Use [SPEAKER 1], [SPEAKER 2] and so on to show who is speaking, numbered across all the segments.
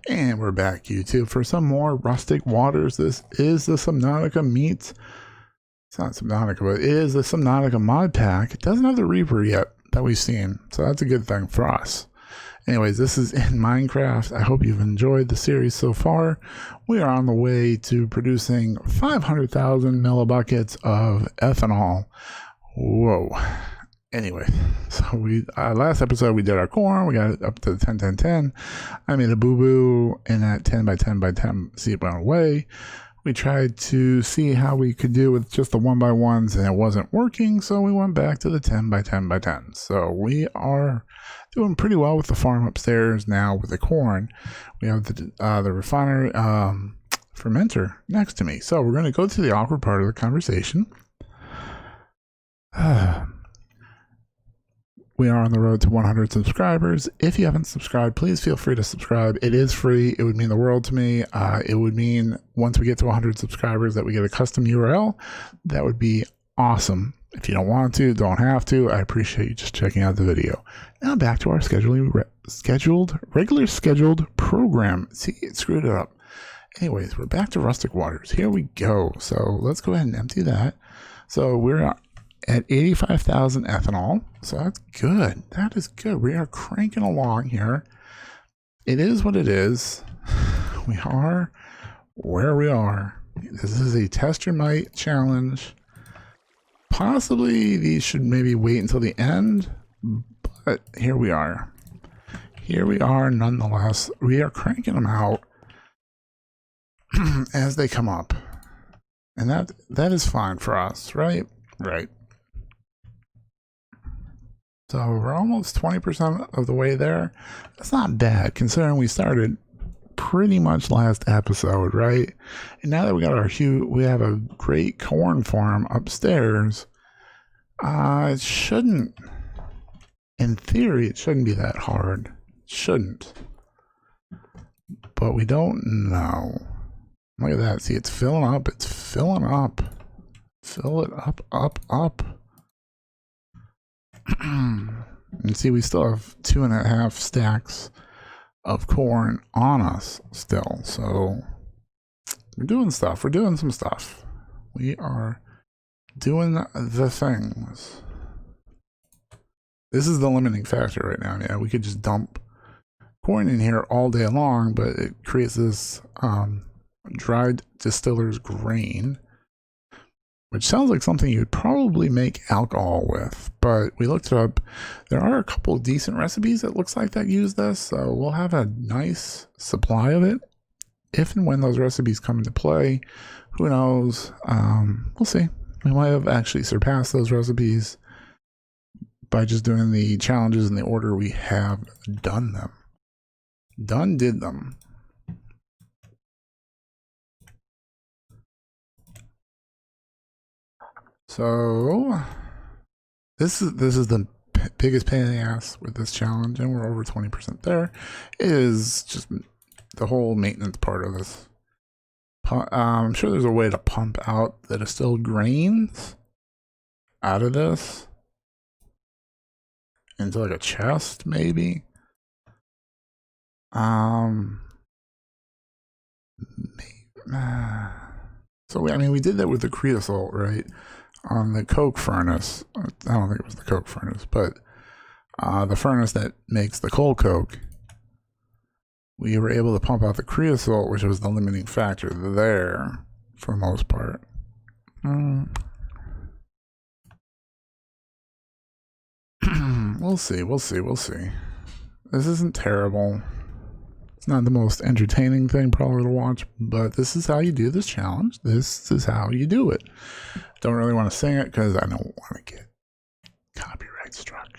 [SPEAKER 1] And we're back, YouTube, for some more Rustic Waters. This is the SubNautica meets. It's not SubNautica, but it is the SubNautica mod pack. It doesn't have the Reaper yet that we've seen, so that's a good thing for us. Anyways, this is in Minecraft. I hope you've enjoyed the series so far. We are on the way to producing 500,000 millibuckets of ethanol. Whoa. Anyway, so we last episode we did our corn. We got it up to 10 10 10. I made a boo-boo in that 10 by 10 by 10 seed went away. We tried to see how we could do with just the 1 by 1s, and it wasn't working, so we went back to the 10 by 10 by 10. So we are doing pretty well with the farm upstairs now with the corn. We have the refiner fermenter next to me. So we're going to go to the awkward part of the conversation. We are on the road to 100 subscribers. If you haven't subscribed, please feel free to subscribe. It is free. It would mean the world to me. It would mean once we get to 100 subscribers that we get a custom URL. That would be awesome. If you don't want to, don't have to. I appreciate you just checking out the video. Now back to our regular scheduled program. See, it screwed it up. Anyways, we're back to Rustic Waters. Here we go. So let's go ahead and empty that. So we're at 85,000 ethanol, so that's good. That is good. We are cranking along here. It is what it is. We are where we are. This is a test your might challenge. Possibly these should maybe wait until the end, but here we are. Here we are nonetheless. We are cranking them out as they come up. And that is fine for us, right? Right. So we're almost 20% of the way there. That's not bad considering we started pretty much last episode, right? And now that we got we have a great corn farm upstairs. It shouldn't, in theory, it shouldn't be that hard. It shouldn't. But we don't know. Look at that. See, it's filling up. It's filling up. Fill it up, up, up. And see, we still have 2.5 stacks of corn on us still. So we're doing stuff. We're doing some stuff. We are doing the things. This is the limiting factor right now. Yeah, we could just dump corn in here all day long, but it creates this dried distiller's grain, which sounds like something you'd probably make alcohol with, but we looked it up. There are a couple of decent recipes that looks like that use this, so we'll have a nice supply of it if and when those recipes come into play. Who knows? We'll see. We might have actually surpassed those recipes by just doing the challenges in the order we have done them. Did them. So this is the biggest pain in the ass with this challenge, and we're over 20% there. It is just the whole maintenance part of this. I'm sure there's a way to pump out the distilled grains out of this into like a chest, maybe. So I mean, we did that with the creosote, right? On the coke furnace. I don't think it was the coke furnace, but the furnace that makes the coal coke. We were able to pump out the creosote, which was the limiting factor there for the most part. We'll see. This isn't terrible. It's not the most entertaining thing probably to watch, but this is how you do this challenge. This is how you do it. Don't really want to sing it because I don't want to get copyright struck.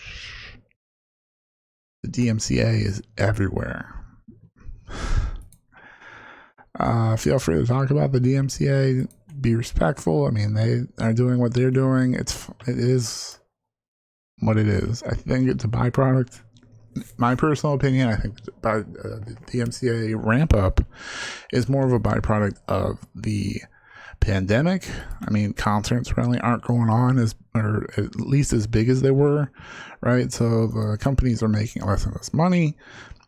[SPEAKER 1] The DMCA is everywhere. Feel free to talk about the DMCA. Be respectful. I mean, they are doing what they're doing. It is what it is. I think it's a byproduct. My personal opinion, I think the DMCA ramp up is more of a byproduct of the pandemic. I mean, concerts really aren't going on or at least as big as they were, right? So the companies are making less and less money.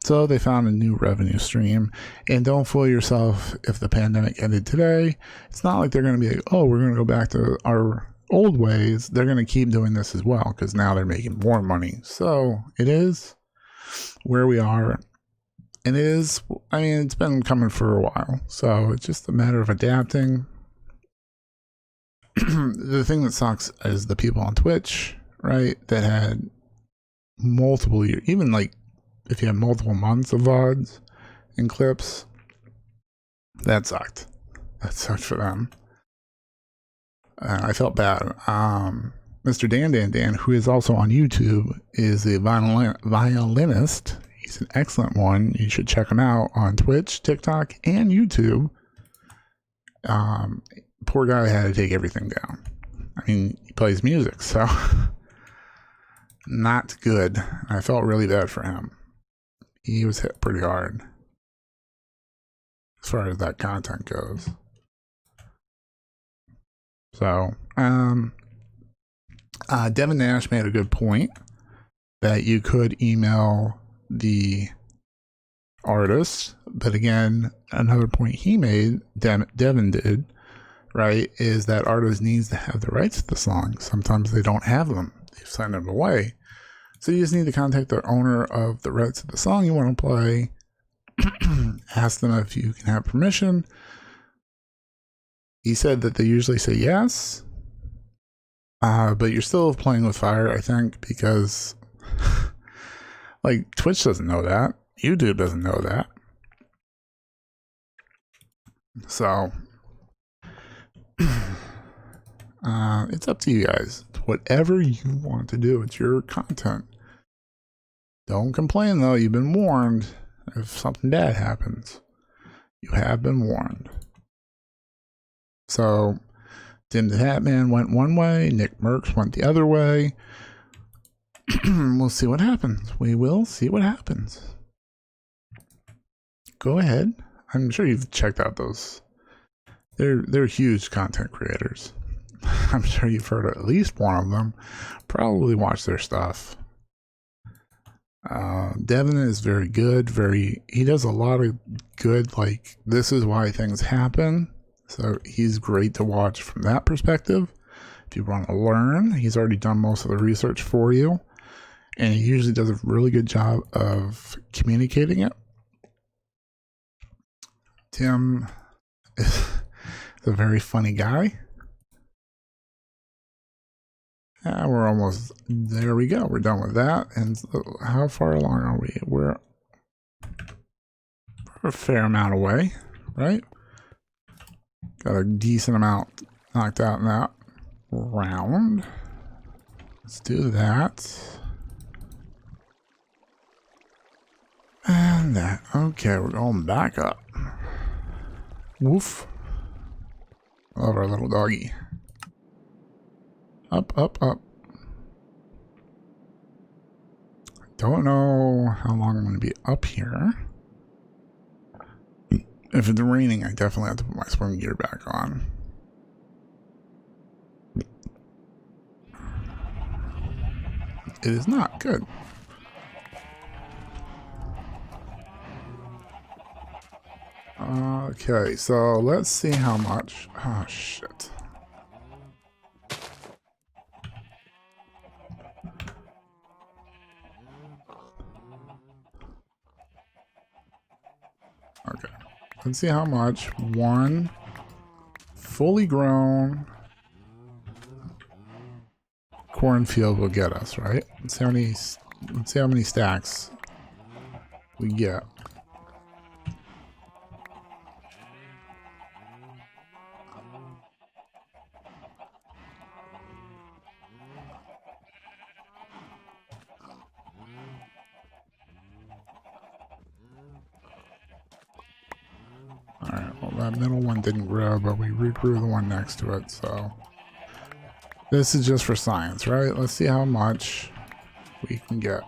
[SPEAKER 1] So they found a new revenue stream. And don't fool yourself, if the pandemic ended today, it's not like they're going to be like, oh, we're going to go back to our old ways. They're going to keep doing this as well because now they're making more money. So it is where we are. And it is, I mean, it's been coming for a while. So it's just a matter of adapting. The thing that sucks is the people on Twitch, right, that had multiple years, even like if you have multiple months of VODs and clips, that sucked. That sucked for them. I felt bad. Mr. Dan, who is also on YouTube, is a violinist. He's an excellent one. You should check him out on Twitch, TikTok, and YouTube. Poor guy had to take everything down. I mean, he plays music, so not good. I felt really bad for him. He was hit pretty hard as far as that content goes. So, Devin Nash made a good point that you could email the artist, but again, another point he made, Devin did, right, is that artist needs to have the rights to the song. Sometimes they don't have them. They've signed them away. So you just need to contact the owner of the rights to the song you want to play, ask them if you can have permission. He said that they usually say yes, but you're still playing with fire, I think, because like Twitch doesn't know that. YouTube doesn't know that. So it's up to you guys. Whatever you want to do, it's your content. Don't complain though. You've been warned. If something bad happens, you have been warned. So Tim the Hatman went one way, Nick Merckx went the other way. We'll see what happens. We will see what happens. Go ahead. I'm sure you've checked out those. They're huge content creators. I'm sure you've heard of at least one of them. Probably watch their stuff. Devin is very good. He does a lot of good, like, this is why things happen. So he's great to watch from that perspective. If you want to learn, he's already done most of the research for you. And he usually does a really good job of communicating it. Tim is a very funny guy. We're almost, there we go. We're done with that. And how far along are we? We're a fair amount away, right? Got a decent amount knocked out in that round. Let's do that. And that. Okay, we're going back up. Woof. Love our little doggy. Up, up, up. Don't know how long I'm going to be up here. If it's raining, I definitely have to put my swim gear back on. It is not good. Okay, so let's see how much. Oh, shit. Okay, let's see how much one fully grown cornfield will get us, right? Let's see how many stacks we get. Alright, well that middle one didn't grow, but we regrew the one next to it, so this is just for science, right? Let's see how much we can get.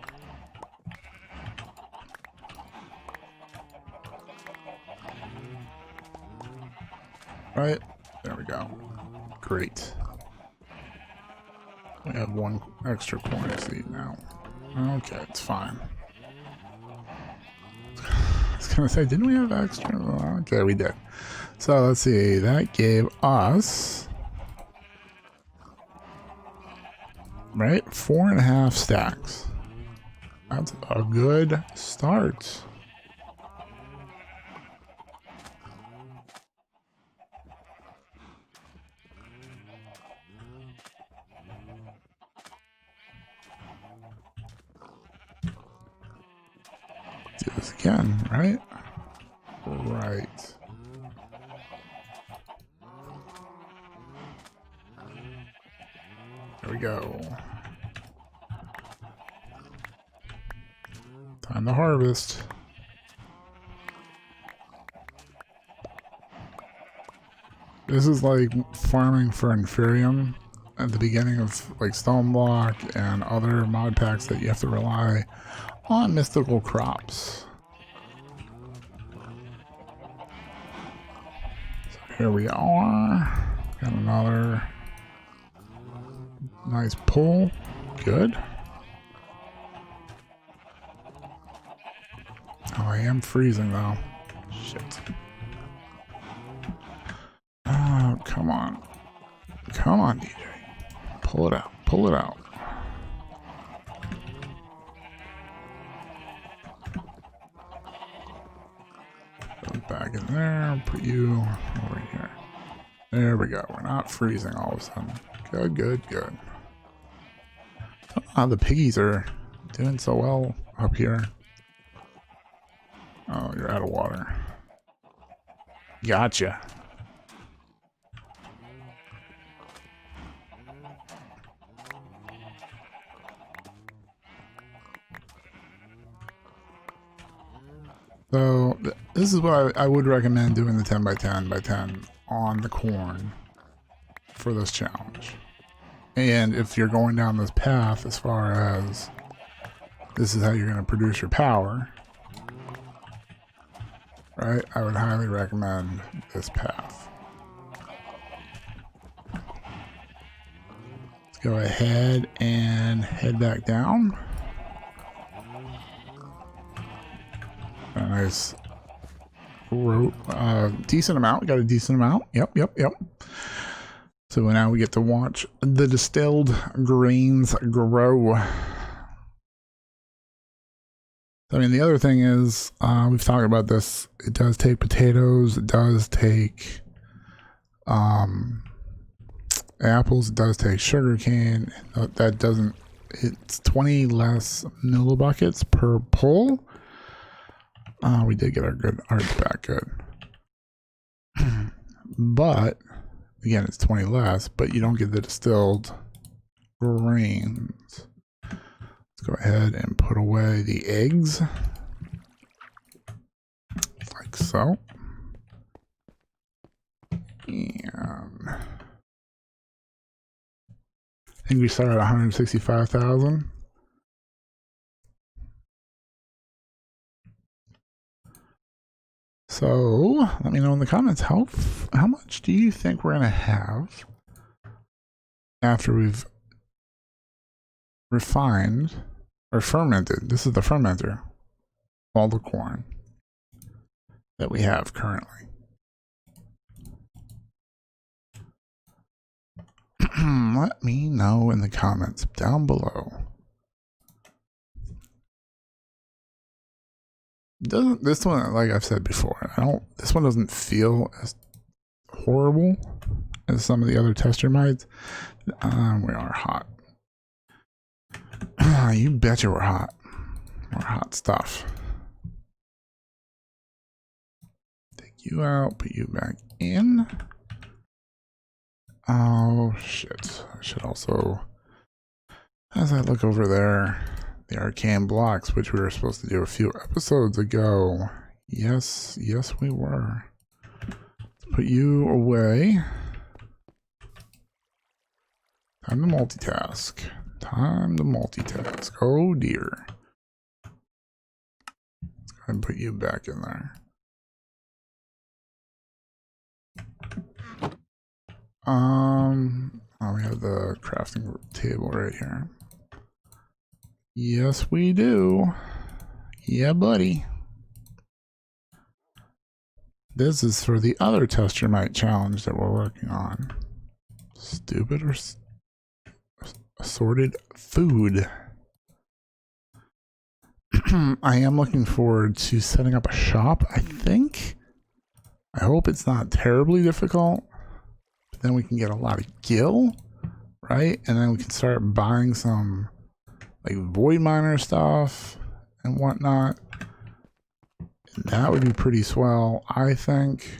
[SPEAKER 1] Right, there we go. Great. We have one extra corn seed now. Okay, it's fine. gonna say, didn't we have extra? Okay, we did. So let's see, that gave us, right, 4.5 stacks. That's a good start. Do this again, right? Right. There we go. Time to harvest. This is like farming for Inferium at the beginning of like StoneBlock and other mod packs that you have to rely on mystical crops. So here we are. Got another nice pull. Good. Oh, I am freezing though. Shit. Oh, come on. Come on, DJ. Pull it out. Pull it out. Go back in there. Put you over here. There we go. We're not freezing all of a sudden. Good, good, good. The piggies are doing so well up here. Oh, you're out of water. Gotcha. So this is what I would recommend doing the 10 by 10 by 10 on the corn for this challenge. And if you're going down this path as far as this is how you're going to produce your power, right? I would highly recommend this path. Let's go ahead and head back down. A nice decent amount. Got a decent amount. Yep. So now we get to watch the distilled grains grow. I mean, the other thing is, we've talked about this. It does take potatoes. It does take apples. It does take sugar cane. That doesn't. It's 20 less millibuckets per pull. We did get our good arts back, good. But again, it's 20 less, but you don't get the distilled grains. Let's go ahead and put away the eggs. Like so. And I think we started at 165,000. So let me know in the comments how much do you think we're gonna have after we've refined or fermented. This is the fermenter, all the corn that we have currently. Let me know in the comments down below. Doesn't this one, like I've said before, this one doesn't feel as horrible as some of the other tester mites. We are hot. You betcha we're hot. We're hot stuff. Take you out, put you back in. Oh shit. I should also, as I look over there, the arcane blocks, which we were supposed to do a few episodes ago. Yes, we were. Let's put you away. Time to multitask. Time to multitask. Oh dear. Let's go ahead and put you back in there. Oh, we have the crafting table right here. Yes, we do. Yeah, buddy. This is for the other test your might challenge that we're working on. Stupid or assorted food. I am looking forward to setting up a shop, I think. I hope it's not terribly difficult. But then we can get a lot of gil, right? And then we can start buying some like void miner stuff and whatnot. And that would be pretty swell, I think.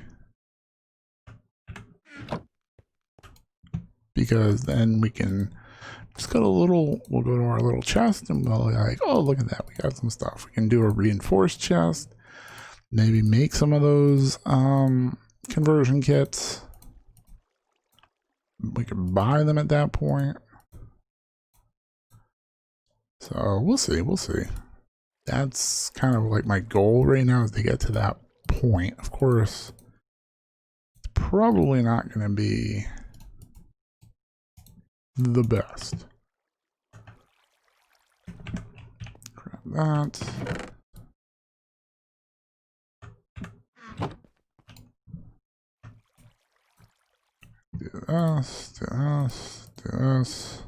[SPEAKER 1] Because then we can just go to we'll go to our little chest and we'll be like, oh, look at that. We got some stuff. We can do a reinforced chest. Maybe make some of those conversion kits. We could buy them at that point. So we'll see. We'll see. That's kind of like my goal right now, is to get to that point. Of course, it's probably not going to be the best. Grab that. Do this, do this, do this.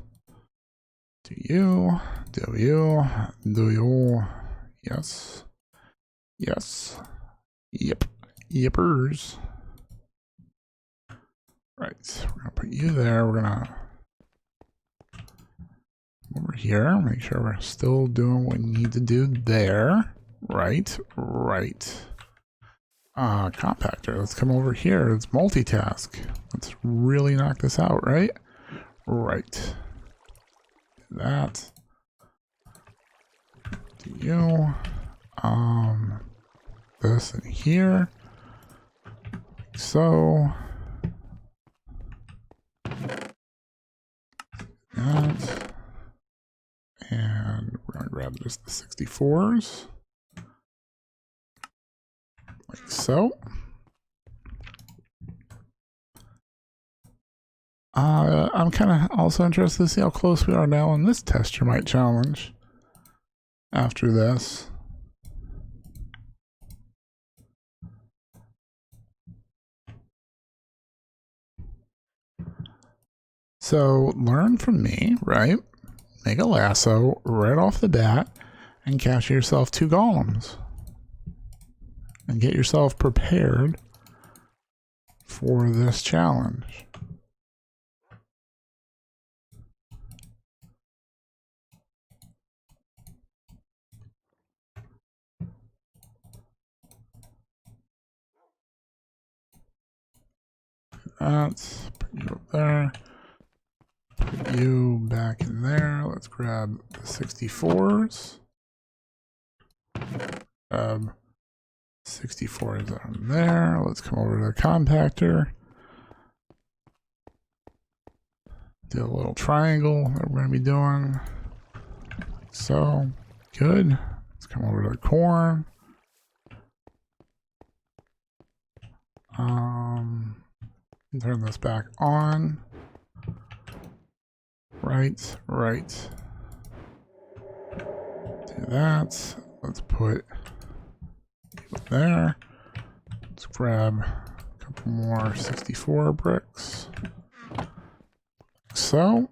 [SPEAKER 1] Do you, yes, yes, yep, yippers. Right, we're gonna put you there, we're gonna over here, make sure we're still doing what we need to do there. Right. Compactor, let's come over here. Let's multitask. Let's really knock this out, right? Right. Do that. Do you. This in here. Like so. That. And we're going to grab just the 64s. Like so. I'm kind of also interested to see how close we are now on this test your might challenge after this. So learn from me, right? Make a lasso right off the bat and capture yourself 2 golems. And get yourself prepared for this challenge. That's put you up there. Put you back in there. Let's grab the 64s. 64s on there. Let's come over to the compactor. Do a little triangle that we're going to be doing. Like so. Good. Let's come over to the corn. Turn this back on. Right. Do that. Let's put it there. Let's grab a couple more 64 bricks. Like so.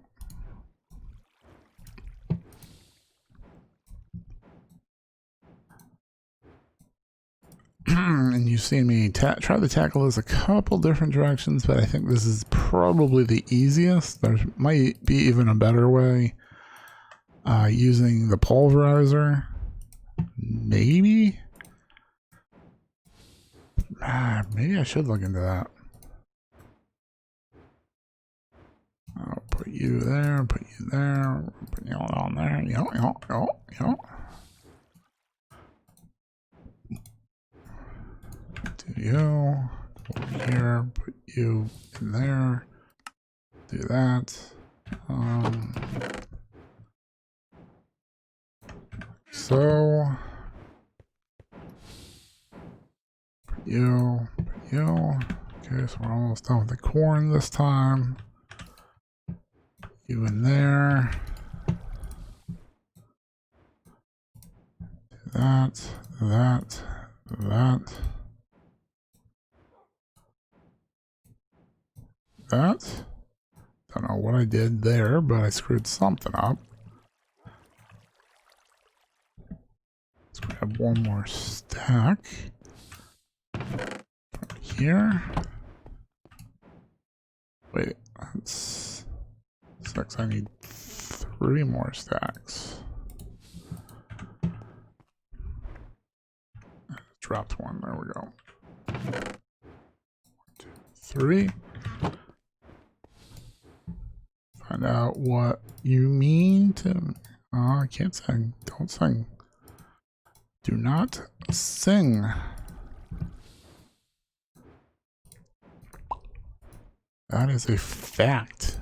[SPEAKER 1] And you've seen me try to tackle this a couple different directions, but I think this is probably the easiest. There might be even a better way, using the pulverizer. Maybe I should look into that. I'll put you there, put you there, put you all down there. Yo. Do you over here, put you in there, do that. So put you. Okay, so we're almost done with the corn this time. You in there. Do that. that. Don't know what I did there, but I screwed something up. Let's grab one more stack. Here. Wait, that's 6. I need 3 more stacks. Dropped one. There we go. 1, 2, 3. Find out what you mean to. Oh, I can't sing. Don't sing. Do not sing. That is a fact.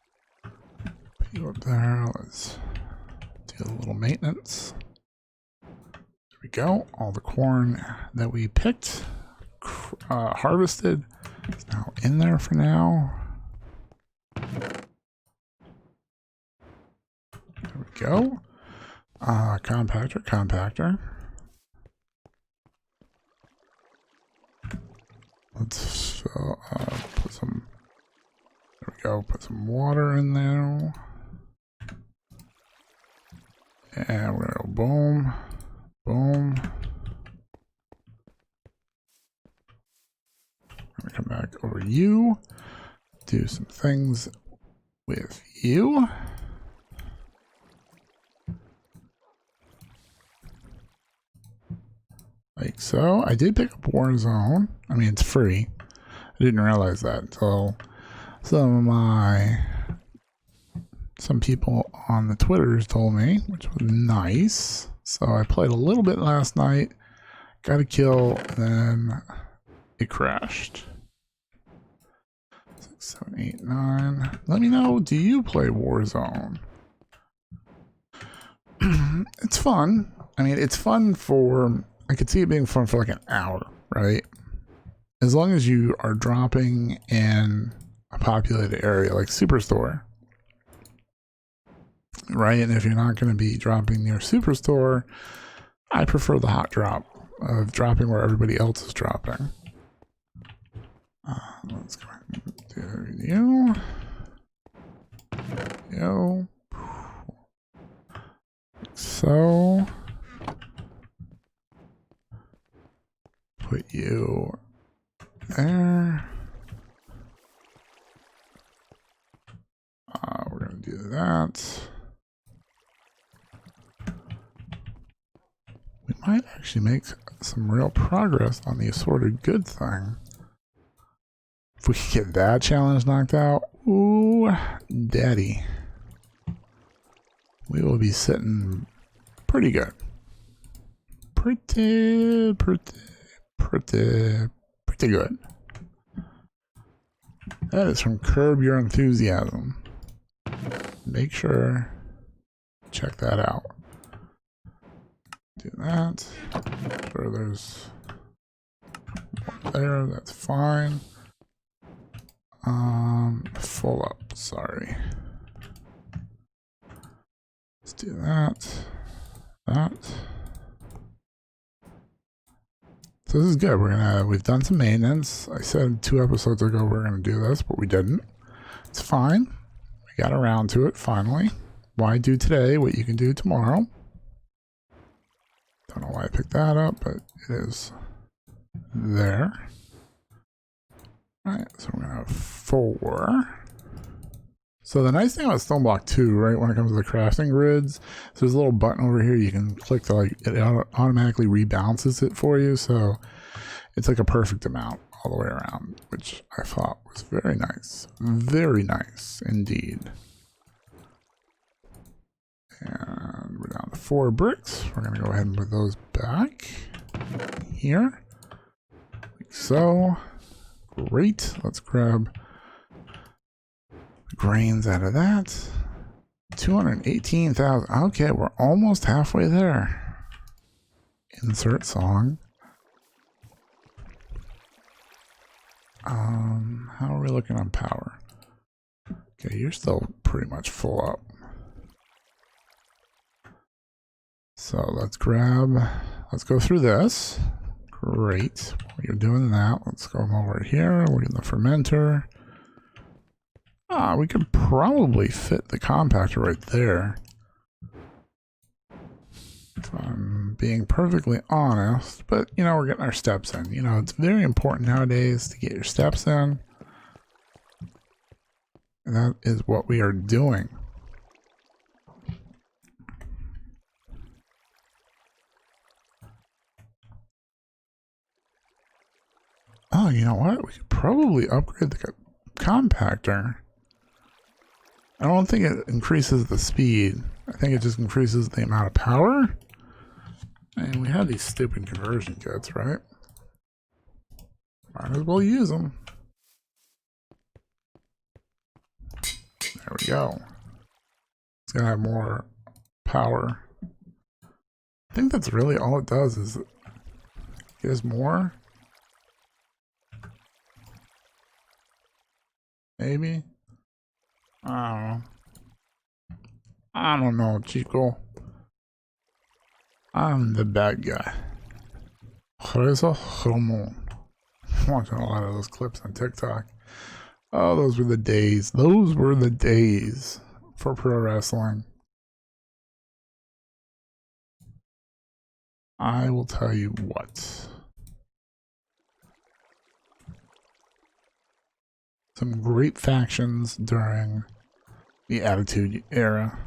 [SPEAKER 1] Put you up there. Let's do a little maintenance. There we go. All the corn that we picked, harvested, is now in there for now. There we go. Compactor. Let's put some. There we go. Put some water in there. And we're gonna go boom, boom. I'm gonna come back over you. Do some things with you. Like so. I did pick up Warzone. I mean, it's free. I didn't realize that until some people on the Twitters told me, which was nice. So I played a little bit last night, got a kill, and then it crashed. 6, 7, 8, 9. Let me know, do you play Warzone? It's fun. I mean, it's fun for, I could see it being fun for like an hour, right? As long as you are dropping in a populated area like Superstore, right? And if you're not going to be dropping near Superstore, I prefer the hot drop of dropping where everybody else is dropping. Let's go ahead and do you. Yo. So put you there. We're going to do that. We might actually make some real progress on the assorted good thing. If we can get that challenge knocked out, ooh, daddy. We will be sitting pretty good. Pretty good. That is from Curb Your Enthusiasm. Make sure, check that out. Do that. Sure, there's one there, that's fine. Full up, sorry. Let's do that. So this is good. We've done some maintenance. I said 2 episodes ago we're gonna do this, but we didn't. It's fine. We got around to it finally. Why do today what you can do tomorrow? Don't know why I picked that up, but it is there. Alright, so we're gonna have 4. So the nice thing about StoneBlock 2, right, when it comes to the crafting grids, so there's a little button over here you can click to, like, it automatically rebalances it for you, so it's like a perfect amount all the way around, which I thought was very nice indeed. And we're down to 4 bricks. We're gonna go ahead and put those back here, like so. Great, let's grab grains out of that. 218,000. Okay, we're almost halfway there. Insert song. How are we looking on power? Okay, you're still pretty much full up. So let's go through this. Great. While you're doing that, let's go over here. Look at the fermenter. We could probably fit the compactor right there. If I'm being perfectly honest, but you know, we're getting our steps in. You know, it's very important nowadays to get your steps in. And that is what we are doing. Oh, you know what? We could probably upgrade the compactor. I don't think it increases the speed. I think it just increases the amount of power. And we have these stupid conversion kits, right? Might as well use them. There we go. It's gonna have more power. I think that's really all it does is it gives more. Maybe. I don't know, Chico. I'm the bad guy. Reza Ramon. I'm watching a lot of those clips on TikTok. Oh, those were the days. Those were the days for pro wrestling. I will tell you what. Some great factions during the Attitude Era.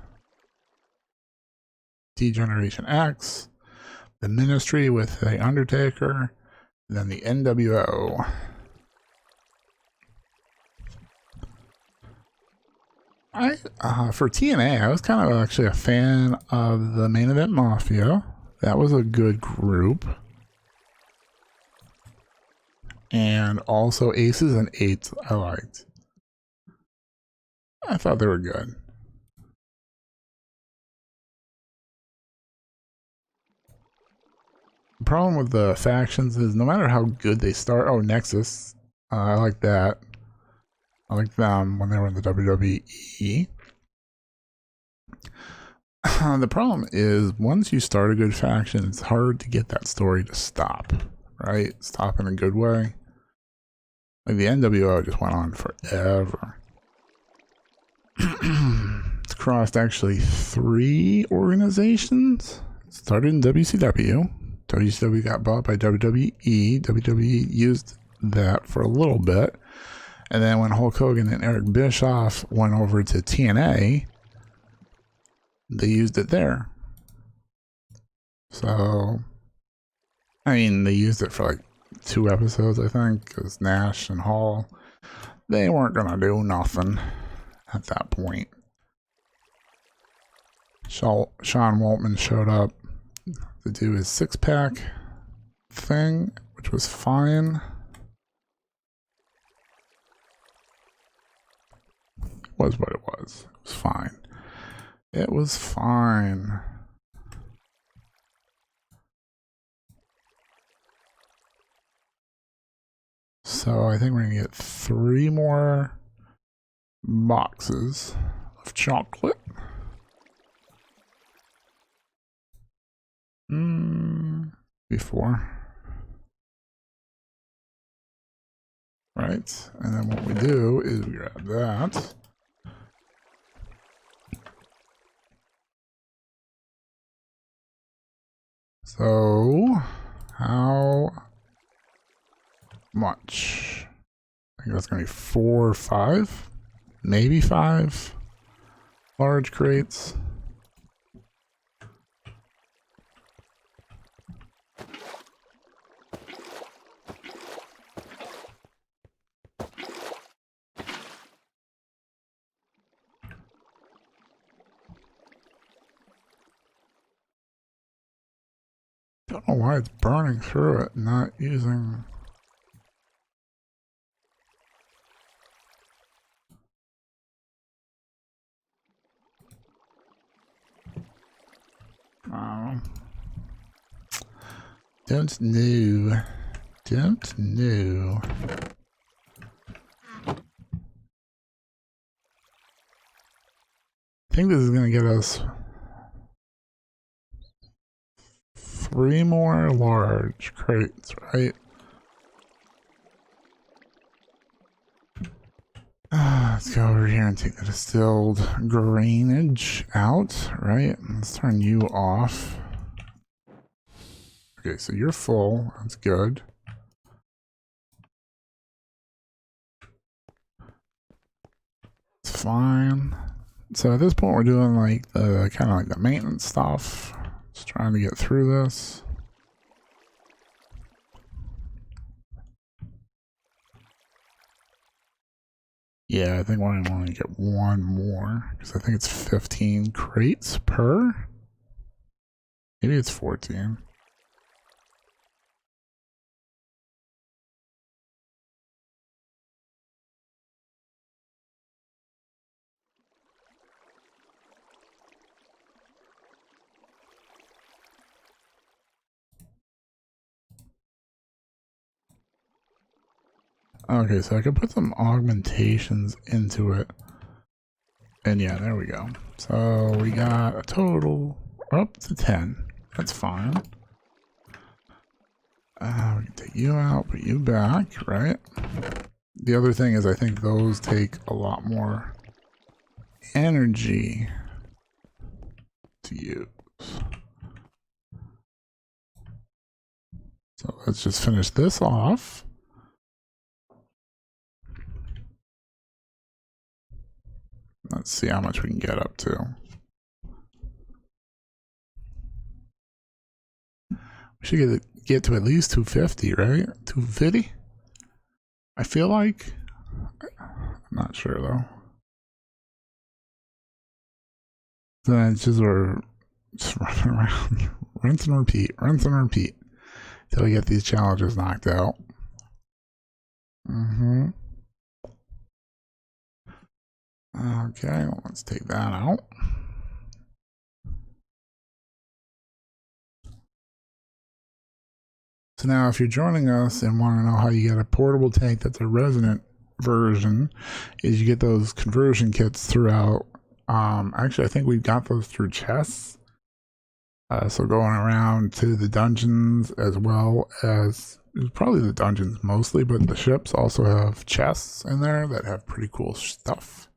[SPEAKER 1] D-Generation X, the Ministry with the Undertaker, and then the NWO. For TNA, I was kind of actually a fan of the Main Event Mafia. That was a good group. And also Aces and Eights I liked. I thought they were good. The problem with the factions is no matter how good they start. Oh, Nexus. I like that. I like them when they were in the WWE. The problem is once you start a good faction, it's hard to get that story to stop. Right? Stop in a good way. Like the NWO just went on forever. It's crossed actually 3 organizations. It started in WCW. WCW got bought by WWE. WWE used that for a little bit. And then when Hulk Hogan and Eric Bischoff went over to TNA, they used it there. So, I mean, they used it for like 2 episodes, I think, because Nash and Hall, they weren't going to do nothing at that point. Sean Waltman showed up to do his 6-pack thing, which was fine. It was what it was. It was fine. It was fine. So I think we're going to get 3 more boxes of chocolate. Before. Right, and then what we do is we grab that. So, how much? I think that's going to be 4 or 5, maybe 5 large crates. Don't know why it's burning through it, not using. Don't know. Don't know. I think this is going to get us 3 more large crates, right? Let's go over here and take the distilled grainage out, right? Let's turn you off. Okay, so you're full. That's good. It's fine. So at this point, we're doing like the kind of like the maintenance stuff. Just trying to get through this. Yeah, I think we're going to only get one more because I think it's 15 crates per. Maybe it's 14. Okay, so I could put some augmentations into it. And yeah, there we go. So we got a total up to 10. That's fine. We can take you out, put you back, right? The other thing is I think those take a lot more energy to use. So let's just finish this off. Let's see how much we can get up to. We should get to at least 250, right? 250? I feel like. I'm not sure though. Then it's just we're just running around, rinse and repeat, until we get these challenges knocked out. Okay, well, let's take that out. So now if you're joining us and want to know how you get a portable tank that's a resonant version, is you get those conversion kits throughout. Actually, I think we've got those through chests. So going around to the dungeons as well as probably the dungeons mostly, but the ships also have chests in there that have pretty cool stuff.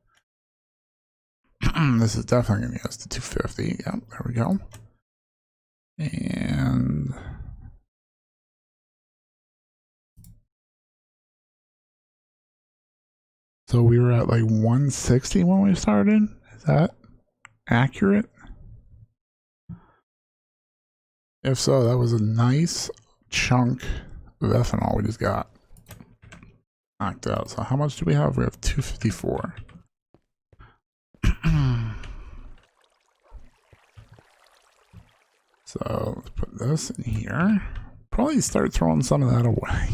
[SPEAKER 1] This is definitely going to get us to 250. Yep, there we go. And so we were at like 160 when we started. Is that accurate? If so, that was a nice chunk of ethanol we just got knocked out. So how much do we have? We have 254. So let's put this in here. Probably start throwing some of that away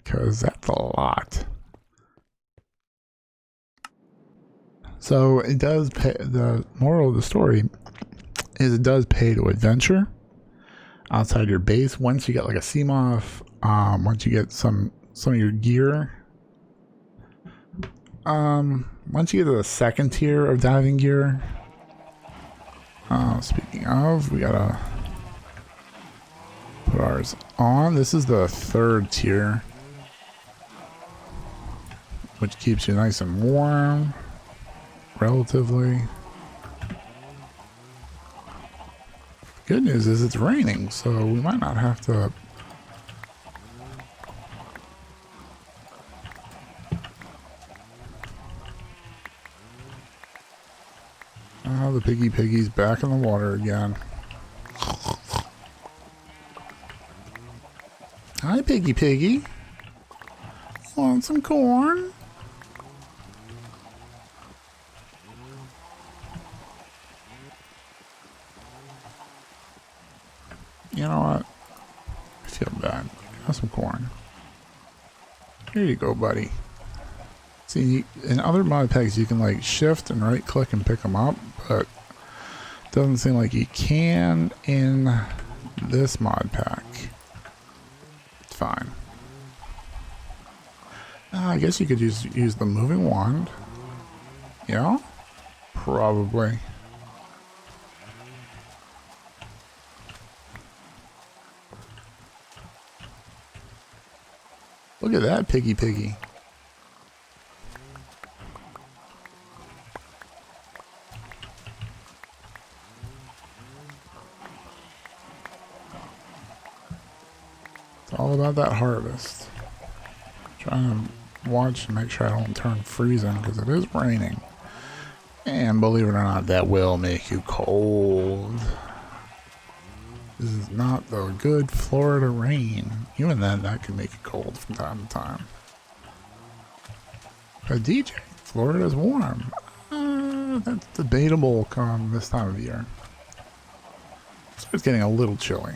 [SPEAKER 1] because that's a lot. So it does pay. The moral of the story is it does pay to adventure outside your base. Once you get like a Seamoth, once you get some of your gear, once you get to the second tier of diving gear, speaking of, we gotta put ours on. This is the third tier, which keeps you nice and warm, relatively. Good news is it's raining, so we might not have to. Oh, the piggy's back in the water again. Hi, piggy. Want some corn? You know what? I feel bad. Have some corn. Here you go, buddy. See, in other mod packs you can like shift and right click and pick them up, but it doesn't seem like you can in this mod pack. It's fine. I guess you could use the moving wand. Yeah? Probably. Look at that piggy. It's all about that harvest. Trying to watch and make sure I don't turn freezing because it is raining. And believe it or not, that will make you cold. This is not the good Florida rain. Even then, that can make you cold from time to time. But DJ, Florida's warm. That's debatable come this time of year. So it's getting a little chilly.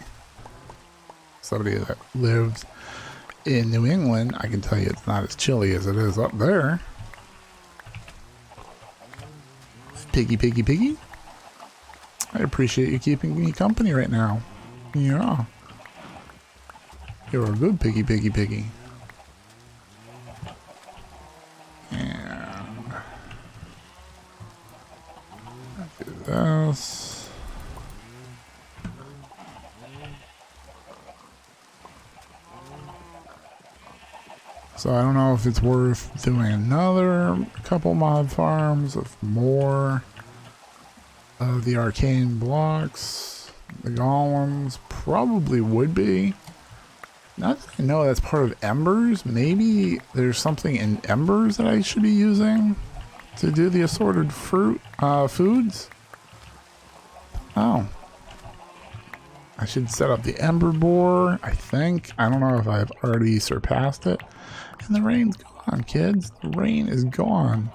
[SPEAKER 1] Somebody that lives in New England, I can tell you it's not as chilly as it is up there. Piggy. I appreciate you keeping me company right now. Yeah. You're a good piggy. And do this. So I don't know if it's worth doing another couple mod farms of more of the arcane blocks. The golems probably would be. Not that I know that's part of embers. Maybe there's something in embers that I should be using to do the assorted foods. Oh. I should set up the ember boar, I think. I don't know if I've already surpassed it. And the rain's gone, kids. The rain is gone.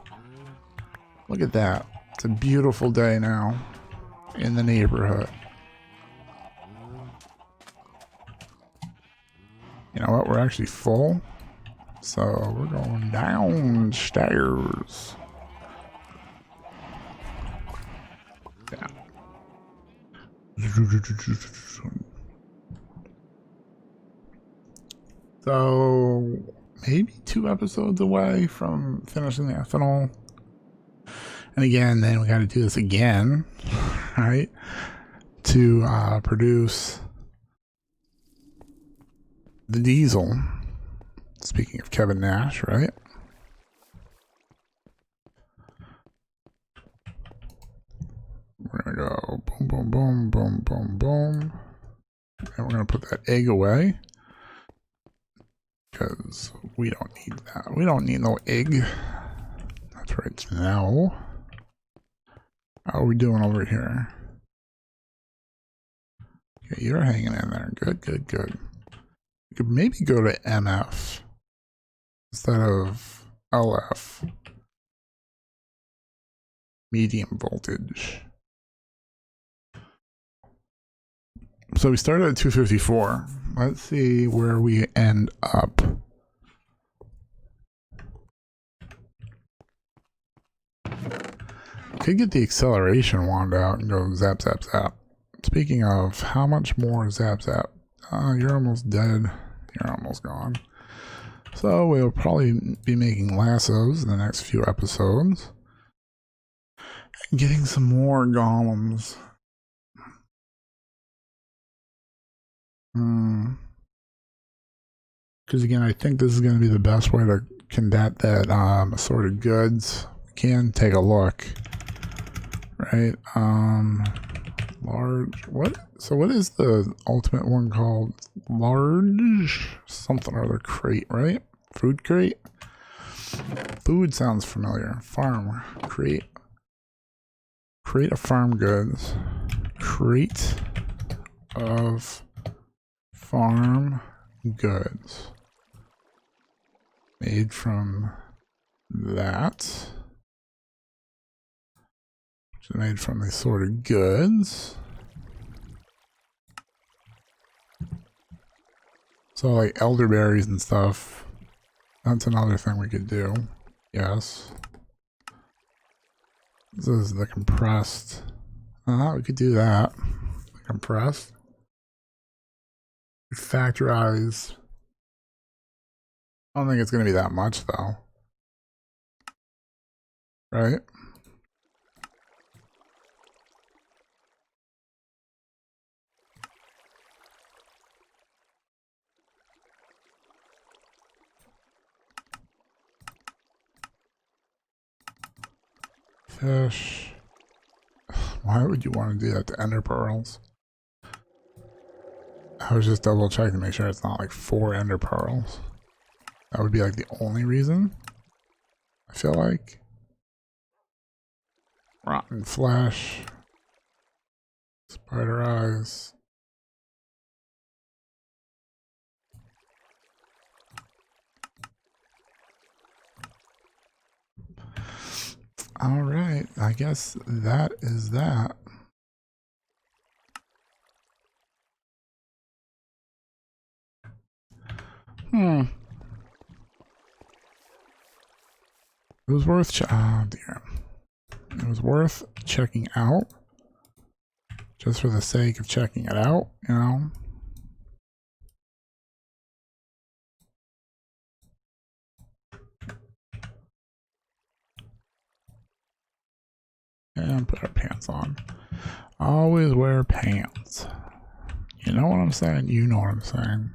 [SPEAKER 1] Look at that. It's a beautiful day now in the neighborhood. You know what? We're actually full. So we're going downstairs. Yeah. So maybe 2 episodes away from finishing the ethanol. And again, then we got to do this again, right? To produce the diesel. Speaking of Kevin Nash, right? We're going to go boom. And we're going to put that egg away. Because we don't need that. We don't need no egg. That's right. Now, how are we doing over here? Okay, you're hanging in there. Good. You could maybe go to MF instead of LF. Medium voltage. So we started at 254. Let's see where we end up. Could get the acceleration wand out and go zap. Speaking of, how much more zap? You're almost dead. You're almost gone. So we'll probably be making lassos in the next few episodes. And getting some more golems. Because again, I think this is going to be the best way to combat that assorted goods. We can take a look. Right? Large. What? So what is the ultimate one called? Large something or other crate, right? Food crate? Food sounds familiar. Farm crate. Crate of farm goods. Crate of farm goods. Made from that. Which is made from the assorted goods. So like elderberries and stuff. That's another thing we could do. Yes. This is the compressed. We could do that. The compressed. Factorize. I don't think it's going to be that much though. Right? Fish. Why would you want to do that to ender pearls? I was just double checking to make sure it's not like 4 ender pearls. That would be like the only reason, I feel like. Rotten flesh. Spider eyes. All right, I guess that is that. It was worth oh dear. It was worth checking out. Just for the sake of checking it out, you know. And put our pants on. Always wear pants. You know what I'm saying? You know what I'm saying.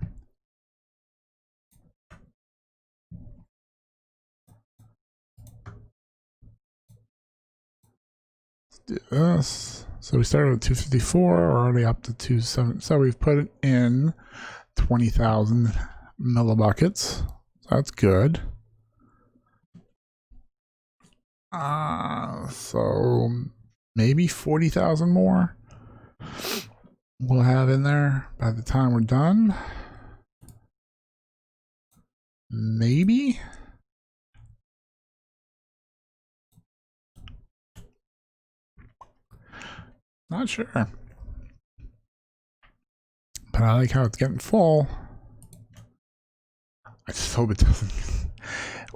[SPEAKER 1] Let's do this. So we started with 254, we're already up to 27. So we've put it in 20,000 millibuckets. So that's good. So maybe 40,000 more we'll have in there by the time we're done. Maybe. Not sure. But I like how it's getting full. I just hope it doesn't.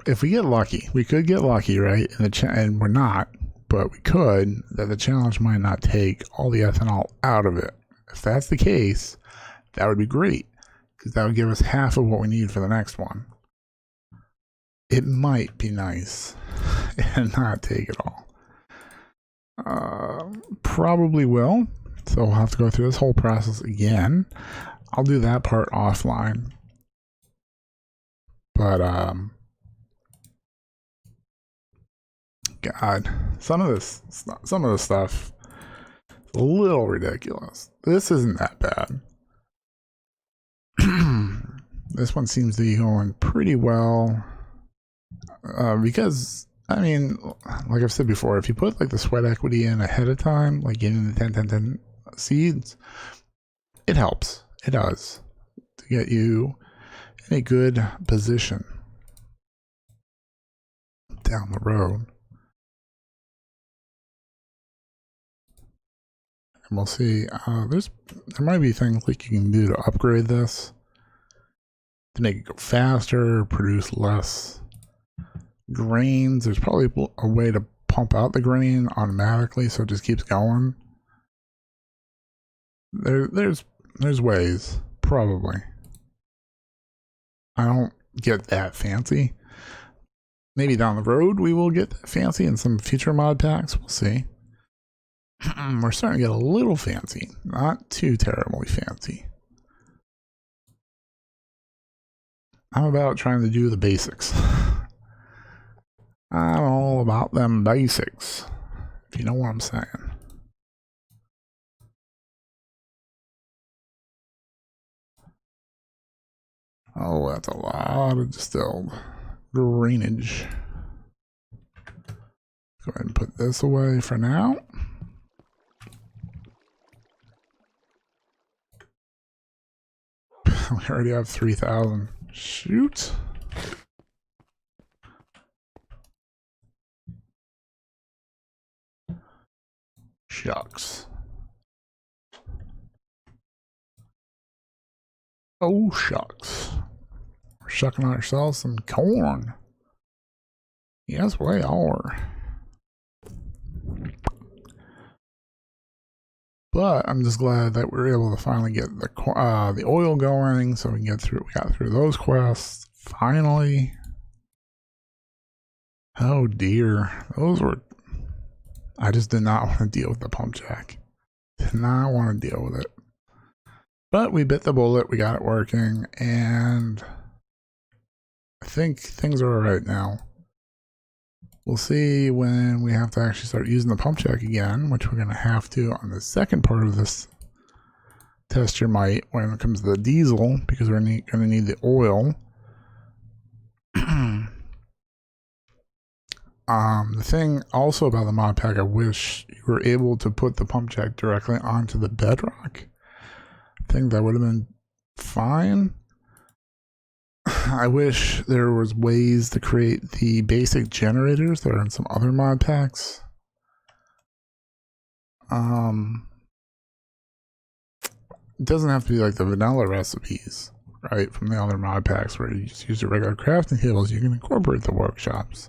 [SPEAKER 1] If we get lucky, we could get lucky, right? And we're not, but we could, that the challenge might not take all the ethanol out of it. If that's the case, that would be great, because that would give us half of what we need for the next one. It might be nice and not take it all. Probably will. So we'll have to go through this whole process again. I'll do that part offline. But God, some of this stuff is a little ridiculous. This isn't that bad. This one seems to be going pretty well. Because I mean, like I've said before, if you put like the sweat equity in ahead of time, like getting the 10-10-10 seeds, it helps. It does to get you in a good position down the road. And we'll see. There might be things like you can do to upgrade this to make it go faster, produce less grains. There's probably a way to pump out the grain automatically so it just keeps going. There's ways, probably. I don't get that fancy. Maybe down the road we will get that fancy in some future mod packs. We'll see. We're starting to get a little fancy, not too terribly fancy. I'm about trying to do the basics. I'm all about them basics, if you know what I'm saying. Oh, that's a lot of distilled grainage. Go ahead and put this away for now. We already have 3,000. Shoot. Shucks. Oh, shucks. We're shucking ourselves some corn. Yes, we are. But I'm just glad that we're able to finally get the oil going, so we can get through. We got through those quests finally. Oh dear, those were. I just did not want to deal with the pump jack. Did not want to deal with it. But we bit the bullet. We got it working, and I think things are all right now. We'll see when we have to actually start using the pump check again, which we're going to have to on the second part of this test your might when it comes to the diesel, because we're going to need the oil. The thing also about the mod pack, I wish you were able to put the pump check directly onto the bedrock. I think that would have been fine. I wish there was ways to create the basic generators that are in some other mod packs. It doesn't have to be like the vanilla recipes, right, from the other mod packs where you just use the regular crafting tables. You can incorporate the workshops.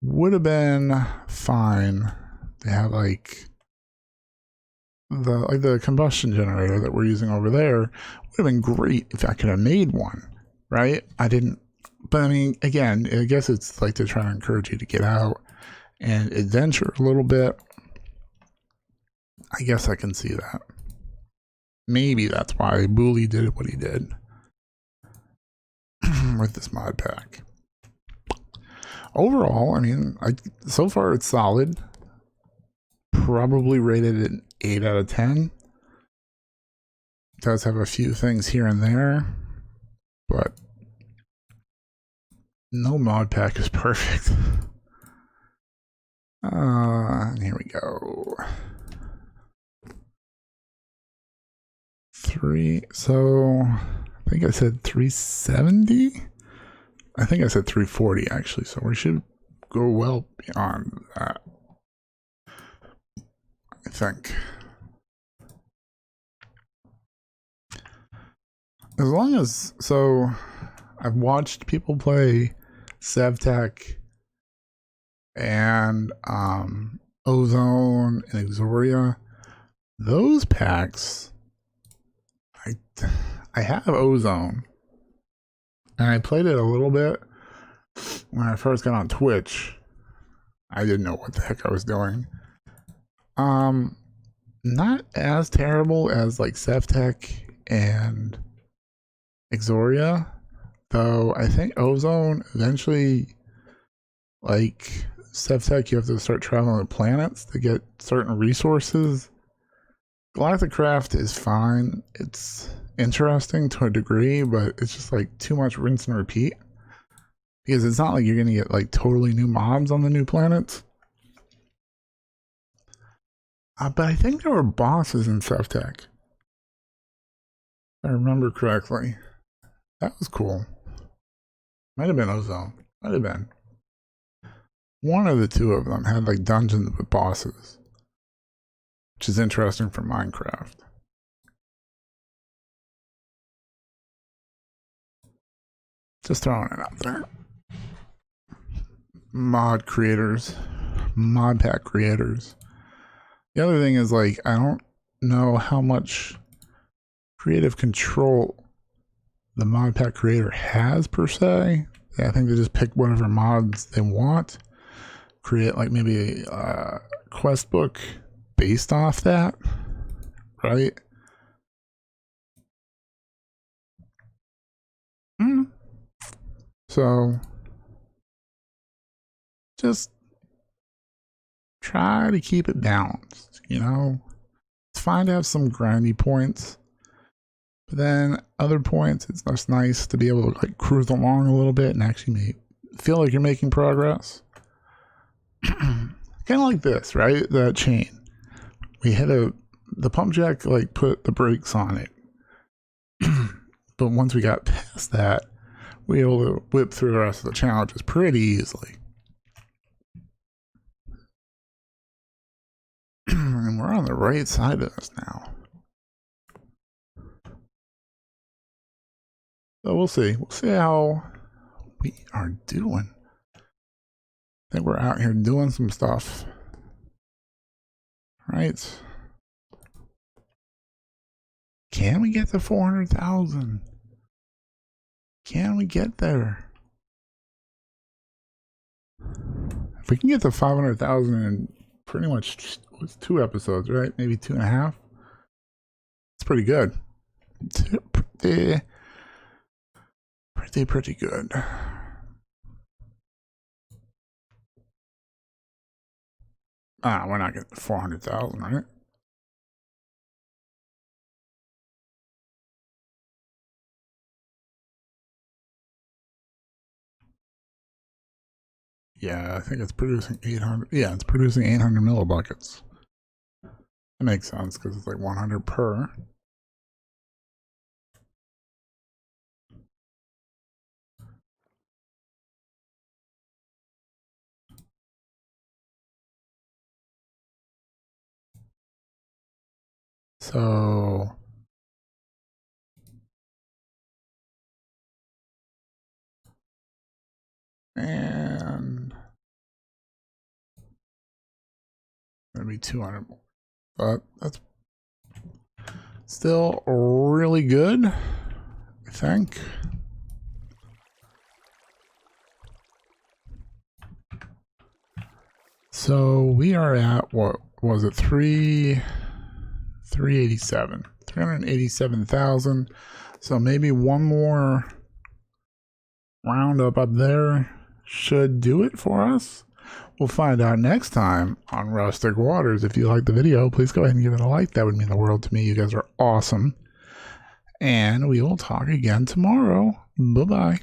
[SPEAKER 1] Would have been fine to have like the combustion generator that we're using over there. Would have been great if I could have made one, right? I didn't, but I mean, again, I guess it's like to try to encourage you to get out and adventure a little bit. I guess I can see that. Maybe that's why Booley did what he did with this mod pack. Overall, I mean, so far it's solid. Probably rated an 8 out of 10. It does have a few things here and there, but no mod pack is perfect. Here we go. So I think I said 370. I think I said 340 actually, so we should go well beyond that, I think. As long as, so I've watched people play Sevtech and Ozone and Exoria. Those packs, I have Ozone, and I played it a little bit when I first got on Twitch. I didn't know what the heck I was doing. Not as terrible as like Sevtech and Exoria, though. I think Ozone eventually, like Sevtech, you have to start traveling to planets to get certain resources. Galactic Craft is fine. It's interesting to a degree, but it's just like too much rinse and repeat, because it's not like you're gonna get like totally new mobs on the new planets. But I think there were bosses in Sevtech, if I remember correctly. That was cool. Might have been Ozone. Might have been. One of the two of them had like dungeons with bosses, which is interesting for Minecraft. Just throwing it out there. Mod creators, mod pack creators. The other thing is, like, I don't know how much creative control the mod pack creator has per se. I think they just pick whatever mods they want, create like maybe a quest book based off that, right? So just try to keep it balanced, you know? It's fine to have some grindy points, but then other points, it's just nice to be able to like cruise along a little bit and actually feel like you're making progress. Kind of like this, right? That chain. We hit the pump jack, like put the brakes on it. But once we got past that, we were able to whip through the rest of the challenges pretty easily. And we're on the right side of this now. So we'll see. We'll see how we are doing. I think we're out here doing some stuff. Right? Can we get to 400,000? Can we get there? If we can get to 500,000 in pretty much 2 episodes, right? Maybe 2.5. It's pretty good. Pretty good. we're not getting 400,000, right? Yeah, I think it's producing 800. Yeah, it's producing 800 millibuckets. That makes sense because it's like 100 per. So and maybe 200 more, but that's still really good, I think. So we are at, what was it, 387, 387,000. So maybe one more roundup up there should do it for us. We'll find out next time on Rustic Waters. If you like the video, please go ahead and give it a like. That would mean the world to me. You guys are awesome. And we will talk again tomorrow. Bye-bye.